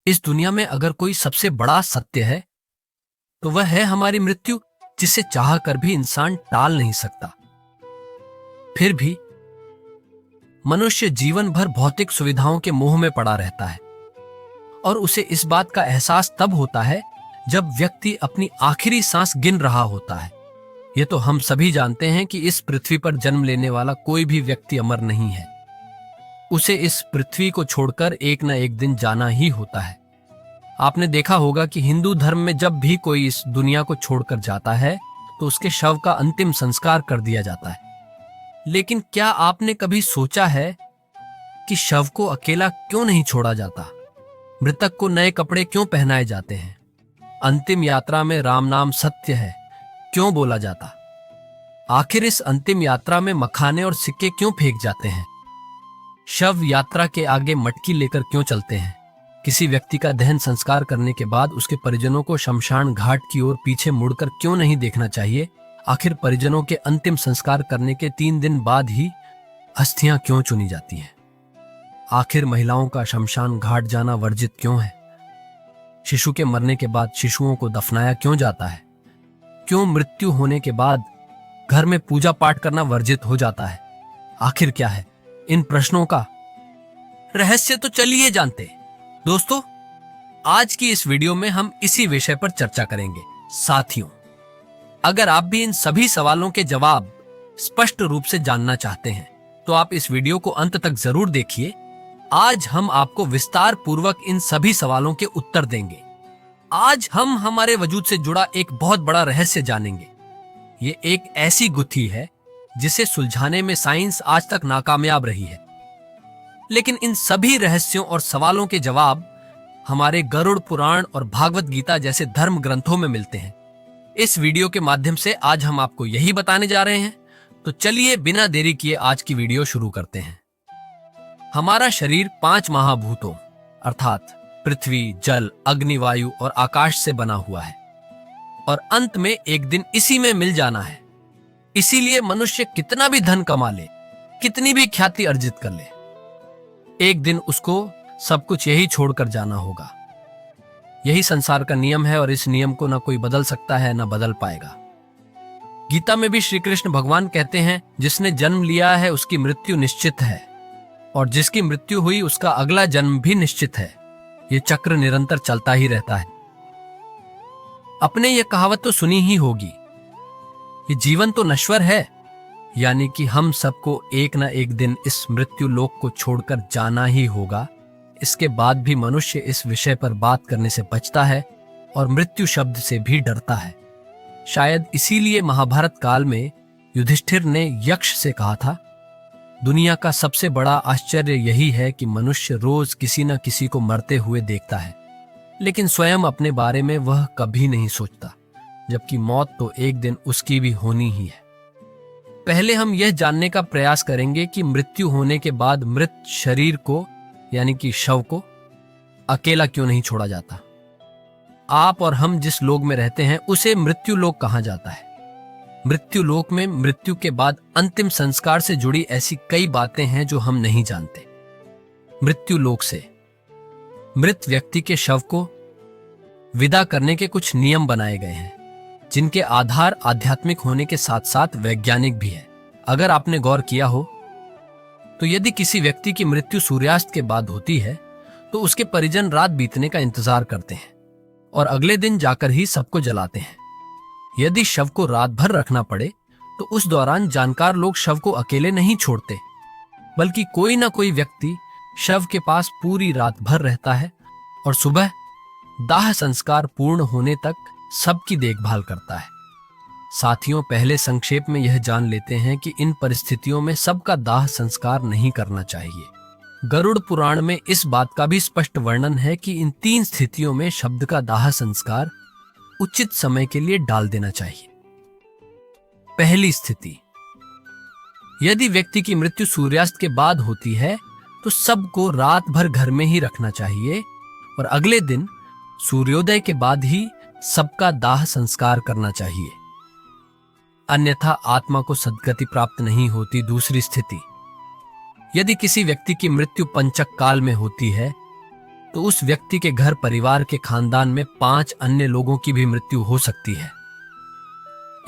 इस दुनिया में अगर कोई सबसे बड़ा सत्य है तो वह है हमारी मृत्यु, जिसे चाह कर भी इंसान टाल नहीं सकता। फिर भी मनुष्य जीवन भर भौतिक सुविधाओं के मोह में पड़ा रहता है और उसे इस बात का एहसास तब होता है जब व्यक्ति अपनी आखिरी सांस गिन रहा होता है। ये तो हम सभी जानते हैं कि इस पृथ्वी पर जन्म लेने वाला कोई भी व्यक्ति अमर नहीं है। उसे इस पृथ्वी को छोड़कर एक न एक दिन जाना ही होता है। आपने देखा होगा कि हिंदू धर्म में जब भी कोई इस दुनिया को छोड़कर जाता है तो उसके शव का अंतिम संस्कार कर दिया जाता है। लेकिन क्या आपने कभी सोचा है कि शव को अकेला क्यों नहीं छोड़ा जाता? मृतक को नए कपड़े क्यों पहनाए जाते हैं? अंतिम यात्रा में राम नाम सत्य है क्यों बोला जाता? आखिर इस अंतिम यात्रा में मखाने और सिक्के क्यों फेंक जाते हैं? शव यात्रा के आगे मटकी लेकर क्यों चलते हैं? किसी व्यक्ति का दहन संस्कार करने के बाद उसके परिजनों को शमशान घाट की ओर पीछे मुड़कर क्यों नहीं देखना चाहिए? आखिर परिजनों के अंतिम संस्कार करने के 3 दिन बाद ही अस्थियां क्यों चुनी जाती हैं? आखिर महिलाओं का शमशान घाट जाना वर्जित क्यों है? शिशु के मरने के बाद शिशुओं को दफनाया क्यों जाता है? क्यों मृत्यु होने के बाद घर में पूजा पाठ करना वर्जित हो जाता है? आखिर क्या है इन प्रश्नों का रहस्य? तो चलिए जानते हैं। दोस्तों, आज की इस वीडियो में हम इसी विषय पर चर्चा करेंगे। साथियों, अगर आप भी इन सभी सवालों के जवाब स्पष्ट रूप से जानना चाहते हैं तो आप इस वीडियो को अंत तक जरूर देखिए। आज हम आपको विस्तार पूर्वक इन सभी सवालों के उत्तर देंगे। आज हम हमारे वजूद से जुड़ा एक बहुत बड़ा रहस्य जानेंगे। ये एक ऐसी गुत्थी है जिसे सुलझाने में साइंस आज तक नाकामयाब रही है। लेकिन इन सभी रहस्यों और सवालों के जवाब हमारे गरुड़ पुराण और भागवत गीता जैसे धर्म ग्रंथों में मिलते हैं। इस वीडियो के माध्यम से आज हम आपको यही बताने जा रहे हैं। तो चलिए बिना देरी किए आज की वीडियो शुरू करते हैं। हमारा शरीर 5 महाभूतों अर्थात पृथ्वी, जल, अग्नि, वायु और आकाश से बना हुआ है और अंत में एक दिन इसी में मिल जाना है। इसीलिए मनुष्य कितना भी धन कमा ले, कितनी भी ख्याति अर्जित कर ले, एक दिन उसको सब कुछ यही छोड़कर जाना होगा। यही संसार का नियम है और इस नियम को ना कोई बदल सकता है ना बदल पाएगा। गीता में भी श्री कृष्ण भगवान कहते हैं, जिसने जन्म लिया है उसकी मृत्यु निश्चित है और जिसकी मृत्यु हुई उसका अगला जन्म भी निश्चित है। ये चक्र निरंतर चलता ही रहता है। अपने ये कहावत तो सुनी ही होगी, ये जीवन तो नश्वर है, यानी कि हम सबको एक ना एक दिन इस मृत्यु लोक को छोड़कर जाना ही होगा। इसके बाद भी मनुष्य इस विषय पर बात करने से बचता है और मृत्यु शब्द से भी डरता है। शायद इसीलिए महाभारत काल में युधिष्ठिर ने यक्ष से कहा था, दुनिया का सबसे बड़ा आश्चर्य यही है कि मनुष्य रोज किसी न किसी को मरते हुए देखता है, लेकिन स्वयं अपने बारे में वह कभी नहीं सोचता, जबकि मौत तो एक दिन उसकी भी होनी ही है। पहले हम यह जानने का प्रयास करेंगे कि मृत्यु होने के बाद मृत शरीर को यानी कि शव को अकेला क्यों नहीं छोड़ा जाता। आप और हम जिस लोक में रहते हैं उसे मृत्यु लोक कहा जाता है। मृत्यु लोक में मृत्यु के बाद अंतिम संस्कार से जुड़ी ऐसी कई बातें हैं जो हम नहीं जानते। मृत्यु लोक से मृत व्यक्ति के शव को विदा करने के कुछ नियम बनाए गए हैं, जिनके आधार आध्यात्मिक होने के साथ साथ वैज्ञानिक भी है। अगर आपने गौर किया हो तो यदि किसी व्यक्ति की मृत्यु सूर्यास्त के बाद होती है तो उसके परिजन रात बीतने का इंतजार करते हैं और अगले दिन जाकर ही सबको जलाते हैं। यदि शव को रात भर रखना पड़े तो उस दौरान जानकार लोग शव को अकेले नहीं छोड़ते, बल्कि कोई ना कोई व्यक्ति शव के पास पूरी रात भर रहता है और सुबह दाह संस्कार पूर्ण होने तक सबकी देखभाल करता है। साथियों, पहले संक्षेप में यह जान लेते हैं कि इन परिस्थितियों में सबका दाह संस्कार नहीं करना चाहिए। गरुड़ पुराण में इस बात का भी स्पष्ट वर्णन है कि इन 3 स्थितियों में शब्द का दाह संस्कार उचित समय के लिए डाल देना चाहिए। पहली स्थिति, यदि व्यक्ति की मृत्यु सूर्यास्त के बाद होती है तो सबको रात भर घर में ही रखना चाहिए और अगले दिन सूर्योदय के बाद ही सबका दाह संस्कार करना चाहिए, अन्यथा आत्मा को सद्गति प्राप्त नहीं होती। दूसरी स्थिति, यदि किसी व्यक्ति की मृत्यु पंचक काल में होती है तो उस व्यक्ति के घर परिवार के खानदान में 5 अन्य लोगों की भी मृत्यु हो सकती है।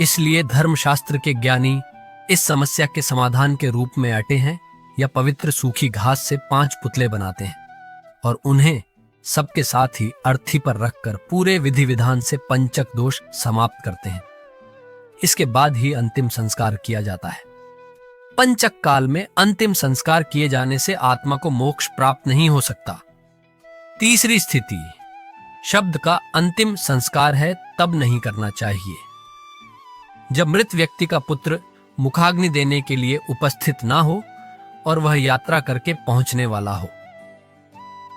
इसलिए धर्मशास्त्र के ज्ञानी इस समस्या के समाधान के रूप में अटे हैं या पवित्र सूखी घास से 5 पुतले बनाते हैं और उन्हें सबके साथ ही अर्थी पर रखकर पूरे विधि विधान से पंचक दोष समाप्त करते हैं। इसके बाद ही अंतिम संस्कार किया जाता है। पंचक काल में अंतिम संस्कार किए जाने से आत्मा को मोक्ष प्राप्त नहीं हो सकता। तीसरी स्थिति शब्द का अंतिम संस्कार है, तब नहीं करना चाहिए जब मृत व्यक्ति का पुत्र मुखाग्नि देने के लिए उपस्थित ना हो और वह यात्रा करके पहुंचने वाला हो।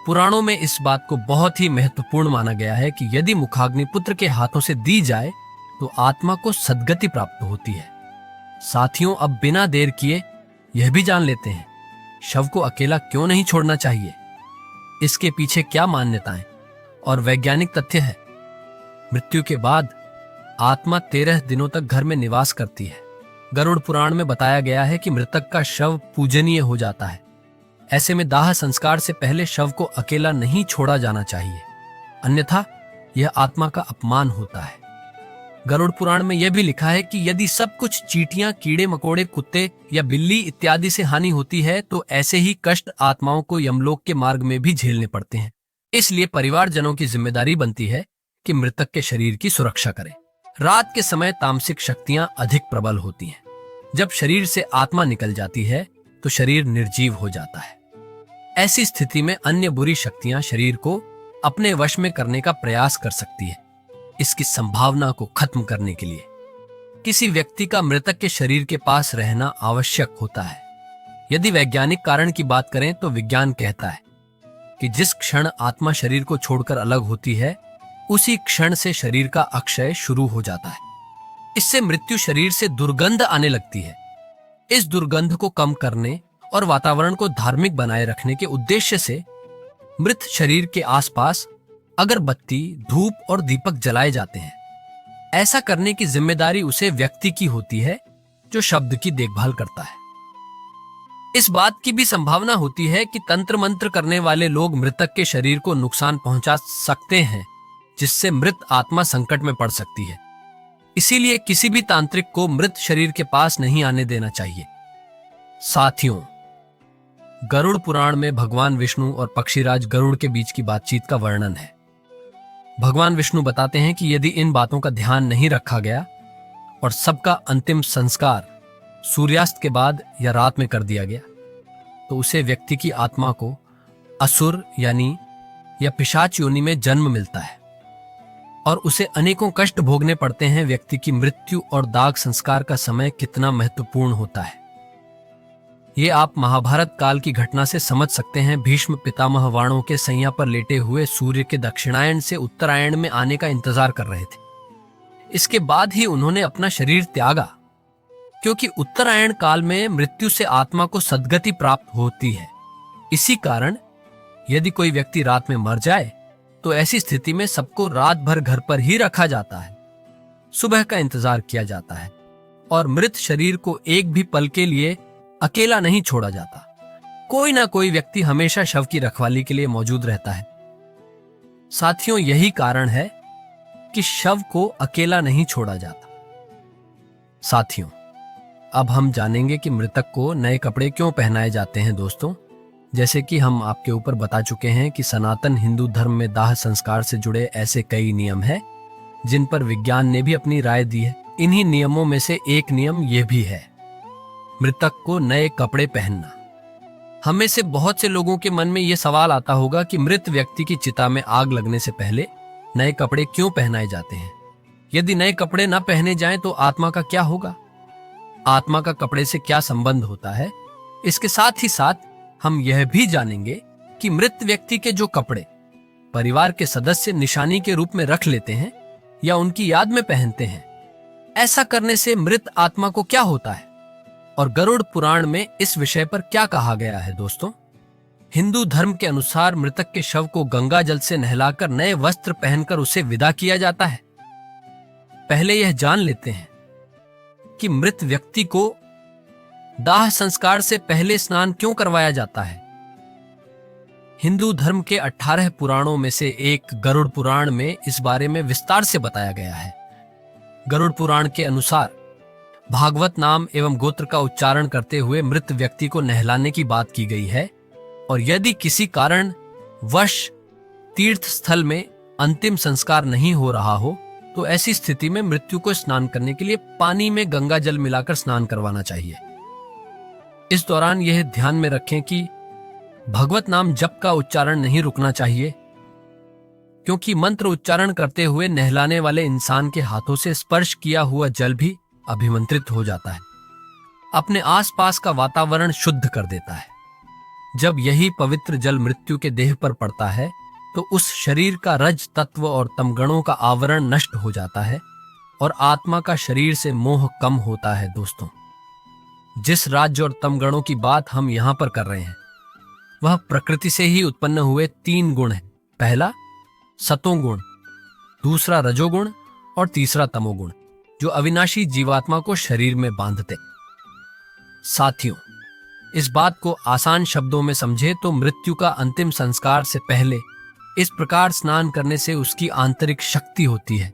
पुराणों में इस बात को बहुत ही महत्वपूर्ण माना गया है कि यदि मुखाग्नि पुत्र के हाथों से दी जाए तो आत्मा को सद्गति प्राप्त होती है। साथियों, अब बिना देर किए यह भी जान लेते हैं शव को अकेला क्यों नहीं छोड़ना चाहिए। इसके पीछे क्या मान्यताएं और वैज्ञानिक तथ्य है। मृत्यु के बाद आत्मा 13 दिनों तक घर में निवास करती है। गरुड़ पुराण में बताया गया है कि मृतक का शव पूजनीय हो जाता है। ऐसे में दाह संस्कार से पहले शव को अकेला नहीं छोड़ा जाना चाहिए, अन्यथा यह आत्मा का अपमान होता है। गरुड़ पुराण में यह भी लिखा है कि यदि सब कुछ चींटियां, कीड़े मकोड़े, कुत्ते या बिल्ली इत्यादि से हानि होती है तो ऐसे ही कष्ट आत्माओं को यमलोक के मार्ग में भी झेलने पड़ते हैं। इसलिए परिवारजनों की जिम्मेदारी बनती है कि मृतक के शरीर की सुरक्षा करें। रात के समय तामसिक शक्तियां अधिक प्रबल होती हैं। जब शरीर से आत्मा निकल जाती है तो शरीर निर्जीव हो जाता है। ऐसी स्थिति में अन्य बुरी शक्तियां शरीर को अपने वश में करने का प्रयास कर सकती है। इसकी संभावना को खत्म करने के लिए किसी व्यक्ति का मृतक के शरीर के पास रहना आवश्यक होता है। यदि वैज्ञानिक कारण की बात करें तो विज्ञान कहता है कि जिस क्षण आत्मा शरीर को छोड़कर अलग होती है उसी क्षण से शरीर का अक्षय शुरू हो जाता है। इससे मृत्यु शरीर से दुर्गंध आने लगती है। इस दुर्गंध को कम करने और वातावरण को धार्मिक बनाए रखने के उद्देश्य से मृत शरीर के आसपास अगरबत्ती, धूप और दीपक जलाए जाते हैं। ऐसा करने की जिम्मेदारी उसे व्यक्ति की होती है जो शब्द की देखभाल करता है। इस बात की भी संभावना होती है कि तंत्र मंत्र करने वाले लोग मृतक के शरीर को नुकसान पहुंचा सकते हैं, जिससे मृत आत्मा संकट में पड़ सकती है। इसीलिए किसी भी तांत्रिक को मृत शरीर के पास नहीं आने देना चाहिए। साथियों, गरुड़ पुराण में भगवान विष्णु और पक्षीराज गरुड़ के बीच की बातचीत का वर्णन है। भगवान विष्णु बताते हैं कि यदि इन बातों का ध्यान नहीं रखा गया और सबका अंतिम संस्कार सूर्यास्त के बाद या रात में कर दिया गया तो उसे व्यक्ति की आत्मा को असुर यानी या पिशाच योनि में जन्म मिलता है और उसे अनेकों कष्ट भोगने पड़ते हैं। व्यक्ति की मृत्यु और दाग संस्कार का समय कितना महत्वपूर्ण होता है ये आप महाभारत काल की घटना से समझ सकते हैं। भीष्म पितामह वाणों के सैया पर लेटे हुए सूर्य के दक्षिणायन से उत्तरायण में आने का इंतजार कर रहे थे। इसके बाद ही उन्होंने अपना शरीर त्यागा, क्योंकि उत्तरायण काल में मृत्यु से आत्मा को सद्गति प्राप्त होती है। इसी कारण यदि कोई व्यक्ति रात में मर जाए तो ऐसी स्थिति में सबको रात भर घर पर ही रखा जाता है। सुबह का इंतजार किया जाता है और मृत शरीर को एक भी पल के लिए अकेला नहीं छोड़ा जाता। कोई ना कोई व्यक्ति हमेशा शव की रखवाली के लिए मौजूद रहता है। साथियों, यही कारण है कि शव को अकेला नहीं छोड़ा जाता। साथियों, अब हम जानेंगे कि मृतक को नए कपड़े क्यों पहनाए जाते हैं। दोस्तों, जैसे कि हम आपके ऊपर बता चुके हैं कि सनातन हिंदू धर्म में दाह संस्कार से जुड़े ऐसे कई नियम हैं जिन पर विज्ञान ने भी अपनी राय दी है। इन्हीं नियमों में से एक नियम यह भी है, मृतक को नए कपड़े पहनना। हम में से बहुत से लोगों के मन में यह सवाल आता होगा कि मृत व्यक्ति की चिता में आग लगने से पहले नए कपड़े क्यों पहनाए जाते हैं। यदि नए कपड़े न पहने जाएं तो आत्मा का क्या होगा, आत्मा का कपड़े से क्या संबंध होता है। इसके साथ ही साथ हम यह भी जानेंगे कि मृत व्यक्ति के जो कपड़े परिवार के सदस्य निशानी के रूप में रख लेते हैं या उनकी याद में पहनते हैं, ऐसा करने से मृत आत्मा को क्या होता है और गरुड़ पुराण में इस विषय पर क्या कहा गया है। दोस्तों, हिंदू धर्म के अनुसार मृतक के शव को गंगा जल से नहलाकर नए वस्त्र पहनकर उसे विदा किया जाता है। पहले यह जान लेते हैं कि मृत व्यक्ति को दाह संस्कार से पहले स्नान क्यों करवाया जाता है। हिंदू धर्म के 18 पुराणों में से एक गरुड़ पुराण में इस बारे में विस्तार से बताया गया है। गरुड़ पुराण के अनुसार भागवत नाम एवं गोत्र का उच्चारण करते हुए मृत व्यक्ति को नहलाने की बात की गई है, और यदि किसी कारण वश तीर्थ स्थल में अंतिम संस्कार नहीं हो रहा हो तो ऐसी स्थिति में मृत्यु को स्नान करने के लिए पानी में गंगा जल मिलाकर स्नान करवाना चाहिए। इस दौरान यह ध्यान में रखें कि भगवत नाम जप का उच्चारण नहीं रुकना चाहिए, क्योंकि मंत्र उच्चारण करते हुए नहलाने वाले इंसान के हाथों से स्पर्श किया हुआ जल भी अभिमंत्रित हो जाता है, अपने आसपास का वातावरण शुद्ध कर देता है। जब यही पवित्र जल मृत्यु के देह पर पड़ता है तो उस शरीर का रज तत्व और तमगणों का आवरण नष्ट हो जाता है और आत्मा का शरीर से मोह कम होता है। दोस्तों, जिस राज्य और तमगणों की बात हम यहां पर कर रहे हैं वह प्रकृति से ही उत्पन्न हुए 3 गुण हैं। पहला सतोगुण, दूसरा रजोगुण और तीसरा तमोगुण, जो अविनाशी जीवात्मा को शरीर में बांधते। साथियों, इस बात को आसान शब्दों में समझे तो मृत्यु का अंतिम संस्कार से पहले इस प्रकार स्नान करने से उसकी आंतरिक शक्ति होती है।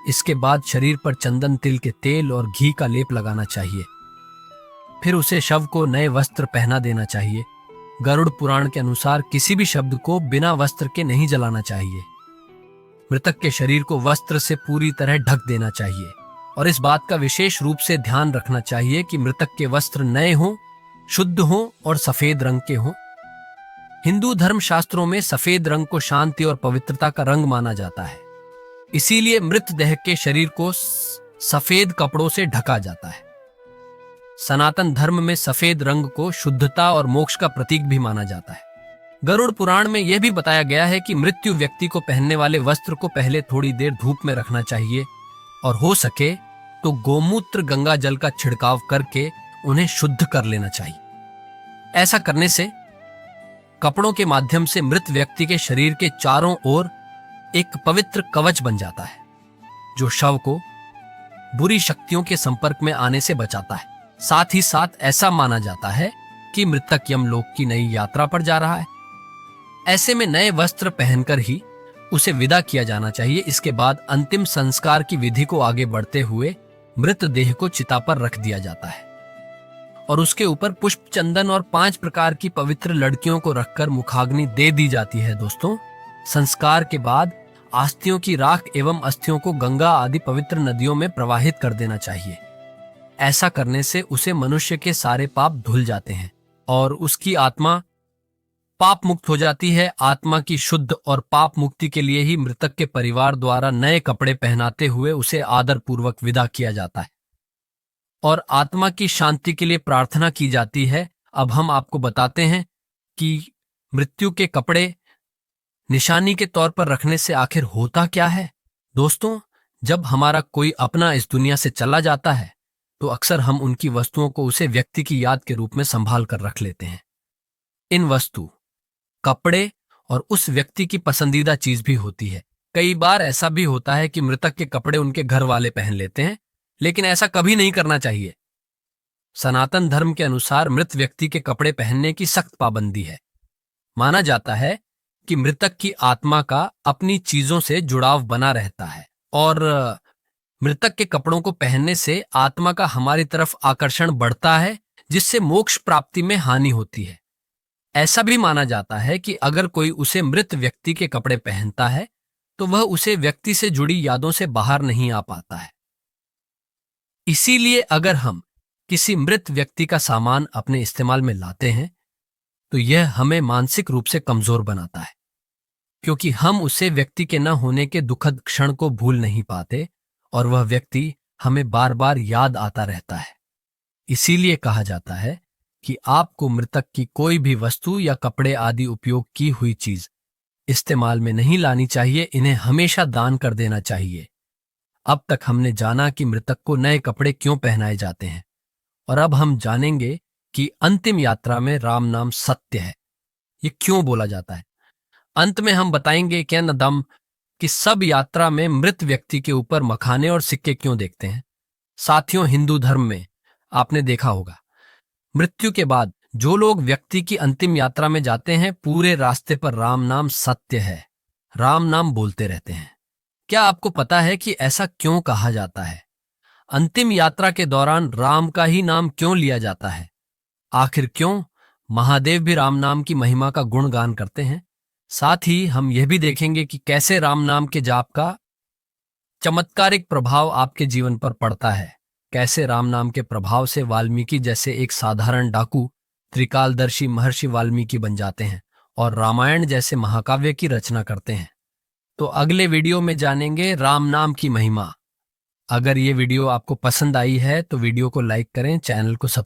इसके बाद शरीर पर चंदन, तिल के तेल और घी का लेप लगाना चाहिए। फिर उसे शव को नए वस्त्र पहना देना चाहिए। गरुड़ पुराण के अनुसार किसी भी शब्द को बिना वस्त्र के नहीं जलाना चाहिए। मृतक के शरीर को वस्त्र से पूरी तरह ढक देना चाहिए, और इस बात का विशेष रूप से ध्यान रखना चाहिए कि मृतक के वस्त्र नए हों, शुद्ध हों और सफेद रंग के हों। हिंदू धर्म शास्त्रों में सफेद रंग को शांति और पवित्रता का रंग माना जाता है, इसीलिए मृतदेह के शरीर को सफेद कपड़ों से ढका जाता है। सनातन धर्म में सफेद रंग को शुद्धता और मोक्ष का प्रतीक भी माना जाता है। गरुड़ पुराण में यह भी बताया गया है कि मृत्यु व्यक्ति को पहनने वाले वस्त्र को पहले थोड़ी देर धूप में रखना चाहिए, और हो सके तो गोमूत्र गंगा जल का छिड़काव करके उन्हें शुद्ध कर लेना चाहिए। ऐसा करने से कपड़ों के माध्यम से मृत व्यक्ति के शरीर के चारों ओर एक पवित्र कवच बन जाता है, जो शव को बुरी शक्तियों के संपर्क में आने से बचाता है। साथ ही साथ ऐसा माना जाता है कि मृतक यमलोक की नई यात्रा पर जा रहा है। ऐसे में नए वस्त्र पहनकर ही उसे विदा किया जाना चाहिए। इसके बाद अंतिम संस्कार की विधि को आगे बढ़ते हुए मृतदेह को चिता पर रख दिया जाता है और उसके ऊपर पुष्प, चंदन और 5 प्रकार की पवित्र लड़कियों को रखकर मुखाग्नि दे दी जाती है। दोस्तों, संस्कार के बाद अस्थियों की राख एवं अस्थियों को गंगा आदि पवित्र नदियों में प्रवाहित कर देना चाहिए। ऐसा करने से उसे मनुष्य के सारे पाप धुल जाते हैं और उसकी आत्मा पाप मुक्त हो जाती है। आत्मा की शुद्ध और पाप मुक्ति के लिए ही मृतक के परिवार द्वारा नए कपड़े पहनाते हुए उसे आदर पूर्वक विदा किया जाता है और आत्मा की शांति के लिए प्रार्थना की जाती है। अब हम आपको बताते हैं कि मृत्यु के कपड़े निशानी के तौर पर रखने से आखिर होता क्या है। दोस्तों, जब हमारा कोई अपना इस दुनिया से चला जाता है तो अक्सर हम उनकी वस्तुओं को उसे व्यक्ति की याद के रूप में संभाल कर रख लेते हैं। इन वस्तु, कपड़े और उस व्यक्ति की पसंदीदा चीज भी होती है। कई बार ऐसा भी होता है कि मृतक के कपड़े उनके घर वाले पहन लेते हैं, लेकिन ऐसा कभी नहीं करना चाहिए। सनातन धर्म के अनुसार मृत व्यक्ति के कपड़े पहनने की सख्त पाबंदी है। माना जाता है कि मृतक की आत्मा का अपनी चीजों से जुड़ाव बना रहता है और मृतक के कपड़ों को पहनने से आत्मा का हमारी तरफ आकर्षण बढ़ता है, जिससे मोक्ष प्राप्ति में हानि होती है। ऐसा भी माना जाता है कि अगर कोई उसे मृत व्यक्ति के कपड़े पहनता है तो वह उसे व्यक्ति से जुड़ी यादों से बाहर नहीं आ पाता है। इसीलिए अगर हम किसी मृत व्यक्ति का सामान अपने इस्तेमाल में लाते हैं तो यह हमें मानसिक रूप से कमजोर बनाता है, क्योंकि हम उसे व्यक्ति के न होने के दुखद क्षण को भूल नहीं पाते और वह व्यक्ति हमें बार बार याद आता रहता है। इसीलिए कहा जाता है कि आपको मृतक की कोई भी वस्तु या कपड़े आदि उपयोग की हुई चीज इस्तेमाल में नहीं लानी चाहिए, इन्हें हमेशा दान कर देना चाहिए। अब तक हमने जाना कि मृतक को नए कपड़े क्यों पहनाए जाते हैं, और अब हम जानेंगे कि अंतिम यात्रा में राम नाम सत्य है, ये क्यों बोला जाता है। अंत में हम बताएंगे क्या न दम कि सब यात्रा में मृत व्यक्ति के ऊपर मखाने और सिक्के क्यों देखते हैं। साथियों, हिंदू धर्म में आपने देखा होगा मृत्यु के बाद जो लोग व्यक्ति की अंतिम यात्रा में जाते हैं, पूरे रास्ते पर राम नाम सत्य है, राम नाम बोलते रहते हैं। क्या आपको पता है कि ऐसा क्यों कहा जाता है? अंतिम यात्रा के दौरान राम का ही नाम क्यों लिया जाता है? आखिर क्यों महादेव भी राम नाम की महिमा का गुणगान करते हैं? साथ ही हम यह भी देखेंगे कि कैसे राम नाम के जाप का चमत्कारिक प्रभाव आपके जीवन पर पड़ता है। कैसे राम नाम के प्रभाव से वाल्मीकि जैसे एक साधारण डाकू त्रिकालदर्शी महर्षि वाल्मीकि बन जाते हैं और रामायण जैसे महाकाव्य की रचना करते हैं। तो अगले वीडियो में जानेंगे राम नाम की महिमा। अगर ये वीडियो आपको पसंद आई है तो वीडियो को लाइक करें, चैनल को सब्सक्राइब